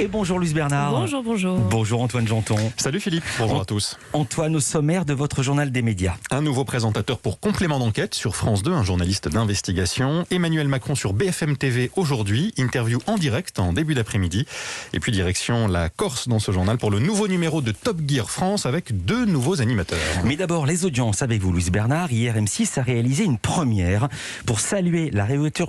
Et bonjour Luce Bernard. Bonjour, bonjour. Bonjour Antoine Janton. Salut Philippe, bonjour à tous. Antoine, au sommaire de votre journal des médias. Un nouveau présentateur pour Complément d'enquête sur France 2, un journaliste d'investigation. Emmanuel Macron sur BFM TV aujourd'hui, interview en direct en début d'après-midi. Et puis direction la Corse dans ce journal pour le nouveau numéro de Top Gear France avec 2 nouveaux animateurs. Mais d'abord, les audiences avec vous Luce Bernard. Hier, M6 a réalisé une première pour saluer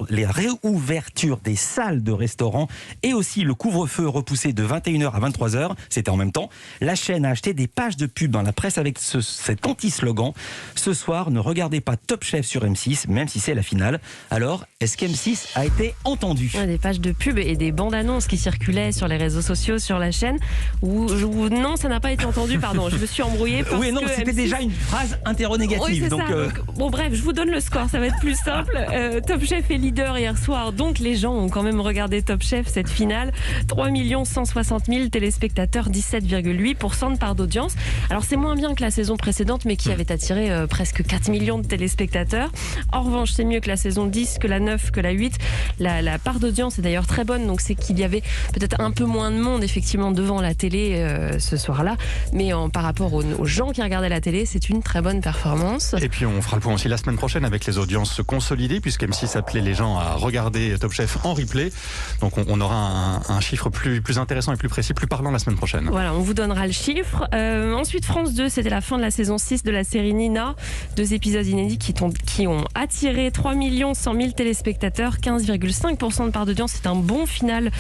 les réouvertures des salles de restaurants et aussi le couvre-feu repoussé de 21h à 23h. C'était en même temps. La chaîne a acheté des pages de pub dans la presse avec cet anti-slogan. Ce soir, ne regardez pas Top Chef sur M6, même si c'est la finale. Alors, est-ce qu'M6 a été entendu ? Des pages de pub et des bandes annonces qui circulaient sur les réseaux sociaux, sur la chaîne. Non, ça n'a pas été entendu, pardon. Je me suis embrouillée. Oui, non, c'était M6... déjà une phrase interrogative. Oui, c'est donc, ça. Donc, bon, bref, je vous donne le score, ça va être plus simple. Top Chef est leader hier soir, donc les gens ont quand même regardé Top Chef, cette finale. 3 160 000 téléspectateurs, 17,8% de part d'audience. Alors c'est moins bien que la saison précédente, mais qui avait attiré presque 4 millions de téléspectateurs. En revanche, c'est mieux que la saison 10, que la 9, que la 8. La part d'audience est d'ailleurs très bonne, donc c'est qu'il y avait peut-être un peu moins de monde effectivement devant la télé ce soir-là, mais par rapport aux gens qui regardaient la télé, c'est une très bonne performance. Et puis on fera le point aussi la semaine prochaine avec les audiences consolidées, puisque M6 appelait les gens à regarder Top Chef en replay. Donc on aura un chiffre plus intéressant et plus précis, plus parlant la semaine prochaine. Voilà, on vous donnera le chiffre. Ensuite, France 2, c'était la fin de la saison 6 de la série Nina. 2 épisodes inédits qui ont attiré 3 100 000 téléspectateurs, 15,5% de part d'audience. C'est un bon final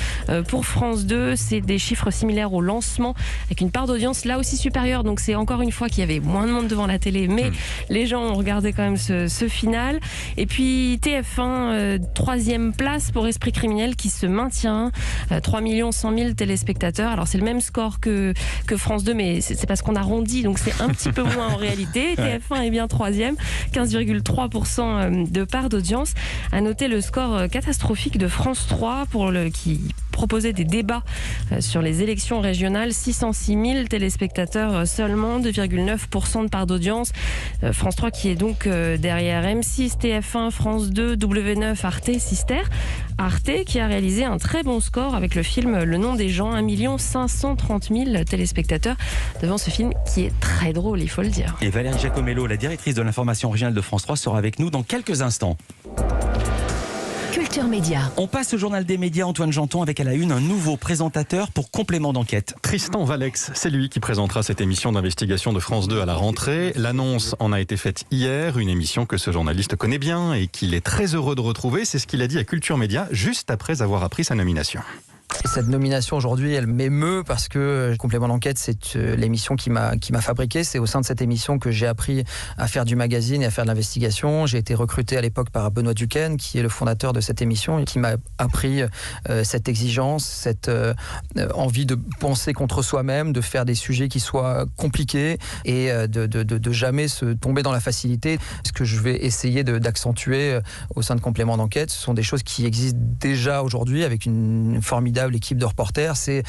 pour France 2. C'est des chiffres similaires au lancement, avec une part d'audience là aussi supérieure. Donc c'est encore une fois qu'il y avait moins de monde devant la télé, mais les gens ont regardé quand même ce final. Et puis TF1, 3e place pour Esprit criminel qui se maintient, 3 100 000 téléspectateurs. Alors c'est le même score que France 2, mais c'est parce qu'on arrondit, donc c'est un petit peu moins en réalité. TF1 est bien 3e, 15,3% de part d'audience. À noter le score catastrophique de France 3 qui proposait des débats sur les élections régionales. 606 000 téléspectateurs seulement, 2,9% de part d'audience. France 3 qui est donc derrière M6, TF1, France 2, W9, Arte, Sister. Arte qui a réalisé un très bon score avec le film Le nom des gens, 1 530 000 téléspectateurs devant ce film qui est très drôle, il faut le dire. Et Valérie Giacomello, la directrice de l'information régionale de France 3, sera avec nous dans quelques instants. Culture Média. On passe au journal des médias, Antoine Janton, avec à la une un nouveau présentateur pour Complément d'enquête. Tristan Valex, c'est lui qui présentera cette émission d'investigation de France 2 à la rentrée. L'annonce en a été faite hier, une émission que ce journaliste connaît bien et qu'il est très heureux de retrouver. C'est ce qu'il a dit à Culture Média juste après avoir appris sa nomination. Cette nomination aujourd'hui, elle m'émeut parce que Complément d'enquête, c'est l'émission qui m'a fabriqué. C'est au sein de cette émission que j'ai appris à faire du magazine et à faire de l'investigation. J'ai été recruté à l'époque par Benoît Duquesne, qui est le fondateur de cette émission et qui m'a appris cette exigence, cette envie de penser contre soi-même, de faire des sujets qui soient compliqués et de jamais se tomber dans la facilité. Ce que je vais essayer d'accentuer au sein de Complément d'enquête, ce sont des choses qui existent déjà aujourd'hui avec une formidable équipe de reporters, c'est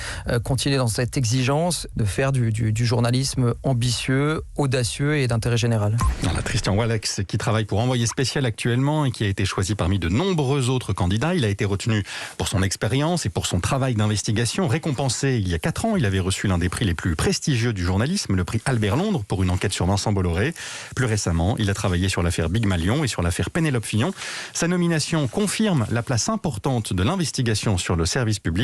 continuer dans cette exigence de faire du journalisme ambitieux, audacieux et d'intérêt général. Voilà, Tristan Valex qui travaille pour Envoyé spécial actuellement et qui a été choisi parmi de nombreux autres candidats. Il a été retenu pour son expérience et pour son travail d'investigation. Récompensé il y a 4 ans, il avait reçu l'un des prix les plus prestigieux du journalisme, le prix Albert Londres, pour une enquête sur Vincent Bolloré. Plus récemment, il a travaillé sur l'affaire Big Malion et sur l'affaire Pénélope Fillon. Sa nomination confirme la place importante de l'investigation sur le service public.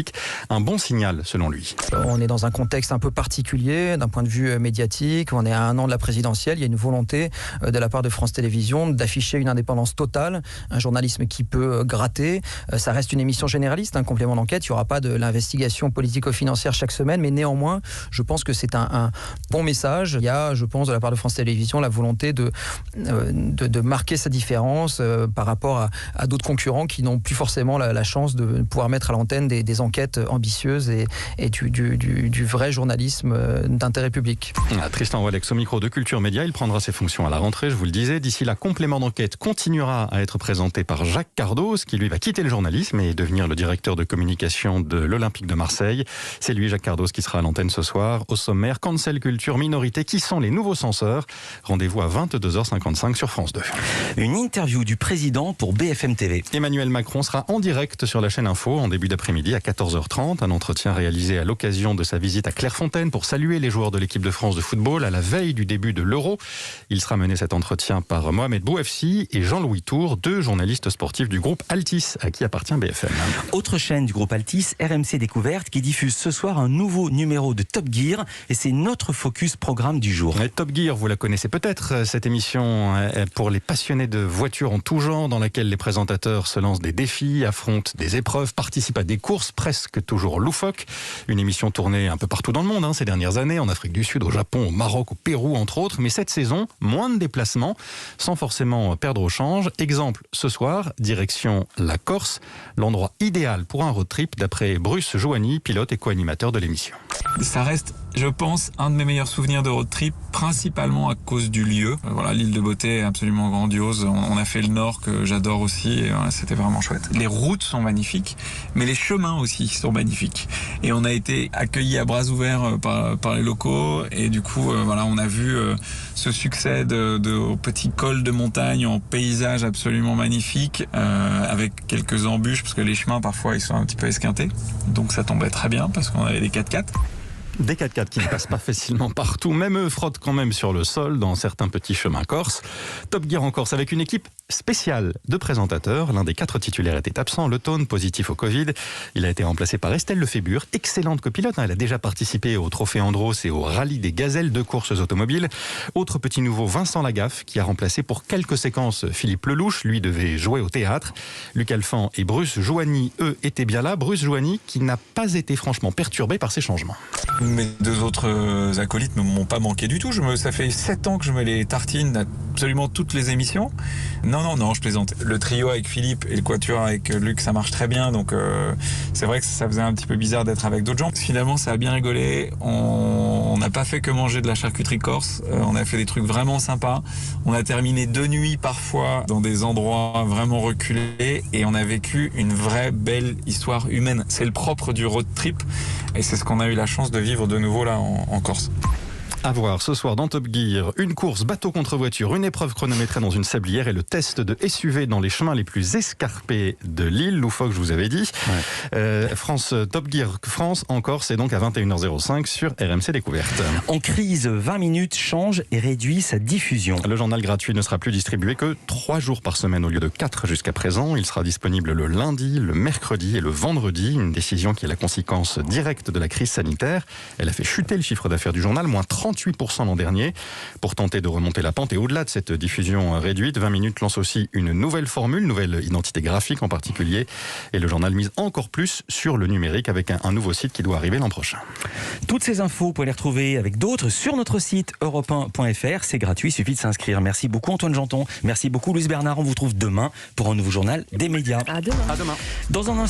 Un bon signal selon lui. On est dans un contexte un peu particulier d'un point de vue médiatique. On est à 1 an de la présidentielle. Il y a une volonté de la part de France Télévisions d'afficher une indépendance totale, un journalisme qui peut gratter. Ça reste une émission généraliste, un complément d'enquête. Il n'y aura pas de l'investigation politico-financière chaque semaine, mais néanmoins, je pense que c'est un bon message. Il y a, je pense, de la part de France Télévisions, la volonté de marquer sa différence par rapport à d'autres concurrents qui n'ont plus forcément la chance de pouvoir mettre à l'antenne des enquêtes ambitieuses et du vrai journalisme d'intérêt public. Tristan Valex au micro de Culture Média, il prendra ses fonctions à la rentrée, je vous le disais. D'ici là, Complément d'enquête continuera à être présenté par Jacques Cardos, qui lui va quitter le journalisme et devenir le directeur de communication de l'Olympique de Marseille. C'est lui, Jacques Cardos, qui sera à l'antenne ce soir. Au sommaire, Cancel Culture Minorité, qui sont les nouveaux censeurs. Rendez-vous à 22h55 sur France 2. Une interview du président pour BFM TV. Emmanuel Macron sera en direct sur la chaîne Info en début d'après-midi à 14h. 14h30. Un entretien réalisé à l'occasion de sa visite à Clairefontaine pour saluer les joueurs de l'équipe de France de football à la veille du début de l'Euro. Il sera mené cet entretien par Mohamed Bouafsi et Jean-Louis Tour, 2 journalistes sportifs du groupe Altis, à qui appartient BFM. Autre chaîne du groupe Altis, RMC Découverte, qui diffuse ce soir un nouveau numéro de Top Gear. Et c'est notre focus programme du jour. Et Top Gear, vous la connaissez peut-être, cette émission pour les passionnés de voitures en tout genre, dans laquelle les présentateurs se lancent des défis, affrontent des épreuves, participent à des courses presque toujours loufoques. Une émission tournée un peu partout dans le monde ces dernières années, en Afrique du Sud, au Japon, au Maroc, au Pérou, entre autres. Mais cette saison, moins de déplacements, sans forcément perdre au change. Exemple, ce soir, direction la Corse, l'endroit idéal pour un road trip, d'après Bruce Jouani, pilote et co-animateur de l'émission. Ça reste, je pense, un de mes meilleurs souvenirs de road trip, principalement à cause du lieu. Voilà, l'île de Beauté est absolument grandiose. On a fait le nord, que j'adore aussi, et voilà, c'était vraiment chouette. Les routes sont magnifiques, mais les chemins aussi sont magnifiques. Et on a été accueillis à bras ouverts par les locaux, et du coup, voilà, on a vu ce succès de petits cols de montagne en paysage absolument magnifique, avec quelques embûches, parce que les chemins, parfois, ils sont un petit peu esquintés. Donc ça tombait très bien, parce qu'on avait des 4x4. Des 4x4 qui ne passent pas facilement partout, même eux frottent quand même sur le sol dans certains petits chemins corses. Top Gear en Corse avec une équipe spéciale de présentateurs. L'un des 4 titulaires était absent, Le Tone, positif au Covid. Il a été remplacé par Estelle Lefébure, excellente copilote. Elle a déjà participé au Trophée Andros et au Rallye des Gazelles de courses automobiles. Autre petit nouveau, Vincent Lagaffe, qui a remplacé pour quelques séquences Philippe Lelouch. Lui devait jouer au théâtre. Luc Alphand et Bruce Jouani, eux, étaient bien là. Bruce Jouani, qui n'a pas été franchement perturbé par ces changements. Mes 2 autres acolytes ne m'ont pas manqué du tout. Ça fait 7 ans que je me les tartine à absolument toutes les émissions. Non, je plaisante. Le trio avec Philippe et le quatuor avec Luc, ça marche très bien. Donc c'est vrai que ça faisait un petit peu bizarre d'être avec d'autres gens. Finalement, ça a bien rigolé. On n'a pas fait que manger de la charcuterie corse. On a fait des trucs vraiment sympas. On a terminé 2 nuits parfois dans des endroits vraiment reculés. Et on a vécu une vraie belle histoire humaine. C'est le propre du road trip. Et c'est ce qu'on a eu la chance de vivre de nouveau là en Corse. À voir ce soir dans Top Gear, une course bateau contre voiture, une épreuve chronométrée dans une sablière et le test de SUV dans les chemins les plus escarpés de l'île, loufoque je vous avais dit. Ouais. Top Gear France en Corse, c'est donc à 21h05 sur RMC Découverte. En crise, 20 minutes change et réduit sa diffusion. Le journal gratuit ne sera plus distribué que 3 jours par semaine au lieu de 4 jusqu'à présent. Il sera disponible le lundi, le mercredi et le vendredi. Une décision qui est la conséquence directe de la crise sanitaire. Elle a fait chuter le chiffre d'affaires du journal, moins 38% l'an dernier. Pour tenter de remonter la pente et au-delà de cette diffusion réduite, 20 minutes lance aussi une nouvelle formule, nouvelle identité graphique en particulier. Et le journal mise encore plus sur le numérique avec un nouveau site qui doit arriver l'an prochain. Toutes ces infos, vous pouvez les retrouver avec d'autres sur notre site europe1.fr. C'est gratuit, il suffit de s'inscrire. Merci beaucoup Antoine Janton. Merci beaucoup Louise Bernard. On vous retrouve demain pour un nouveau journal des médias. À demain. Dans un instant.